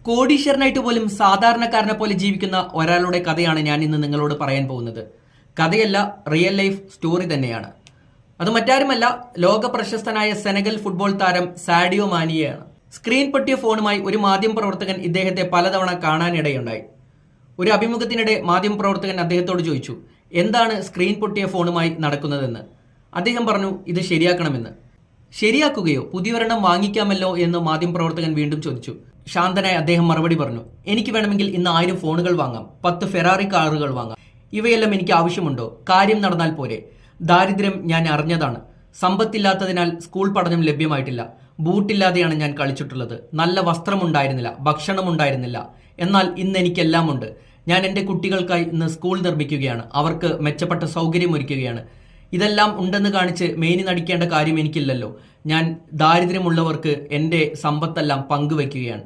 കോടീശ്വരനായിട്ട് പോലും സാധാരണക്കാരനെ പോലെ ജീവിക്കുന്ന ഒരാളുടെ കഥയാണ് ഞാൻ ഇന്ന് നിങ്ങളോട് പറയാൻ പോകുന്നത്. കഥയല്ല, റിയൽ ലൈഫ് സ്റ്റോറി തന്നെയാണ്. അത് മറ്റാരുമല്ല, ലോക പ്രശസ്തനായ സെനഗൽ ഫുട്ബോൾ താരം സാഡിയോ മാനിയെയാണ്. സ്ക്രീൻ പൊട്ടിയ ഫോണുമായി ഒരു മാധ്യമപ്രവർത്തകൻ ഇദ്ദേഹത്തെ പലതവണ കാണാനിടയുണ്ടായി. ഒരു അഭിമുഖത്തിനിടെ മാധ്യമപ്രവർത്തകൻ അദ്ദേഹത്തോട് ചോദിച്ചു, എന്താണ് സ്ക്രീൻ പൊട്ടിയ ഫോണുമായി നടക്കുന്നതെന്ന്. അദ്ദേഹം പറഞ്ഞു, ഇത് ശരിയാക്കണമെന്ന്. ശരിയാക്കുകയോ? പുതിയൊരെണ്ണം വാങ്ങിക്കാമല്ലോ എന്ന് മാധ്യമപ്രവർത്തകൻ വീണ്ടും ചോദിച്ചു. ശാന്തനായ അദ്ദേഹം മറുപടി പറഞ്ഞു, എനിക്ക് വേണമെങ്കിൽ ഇന്ന് 1000 ഫോണുകൾ വാങ്ങാം, 10 ഫെറാറി കാറുകൾ വാങ്ങാം. ഇവയെല്ലാം എനിക്ക് ആവശ്യമുണ്ടോ? കാര്യം നടന്നാൽ പോരെ. ദാരിദ്ര്യം ഞാൻ അറിഞ്ഞതാണ്. സമ്പത്തില്ലാത്തതിനാൽ സ്കൂൾ പഠനം ലഭ്യമായിട്ടില്ല. ബൂട്ടില്ലാതെയാണ് ഞാൻ കളിച്ചിട്ടുള്ളത്. നല്ല വസ്ത്രമുണ്ടായിരുന്നില്ല, ഭക്ഷണമുണ്ടായിരുന്നില്ല. എന്നാൽ ഇന്ന് എനിക്കെല്ലാം ഉണ്ട്. ഞാൻ എൻ്റെ കുട്ടികൾക്കായി ഇന്ന് സ്കൂൾ നിർമ്മിക്കുകയാണ്. അവർക്ക് മെച്ചപ്പെട്ട സൗകര്യമൊരുക്കുകയാണ്. ഇതെല്ലാം ഉണ്ടെന്ന് കാണിച്ച് മേനി നടിക്കേണ്ട കാര്യം എനിക്കില്ലല്ലോ. ഞാൻ ദാരിദ്ര്യമുള്ളവർക്ക് എൻ്റെ സമ്പത്തെല്ലാം പങ്കുവയ്ക്കുകയാണ്.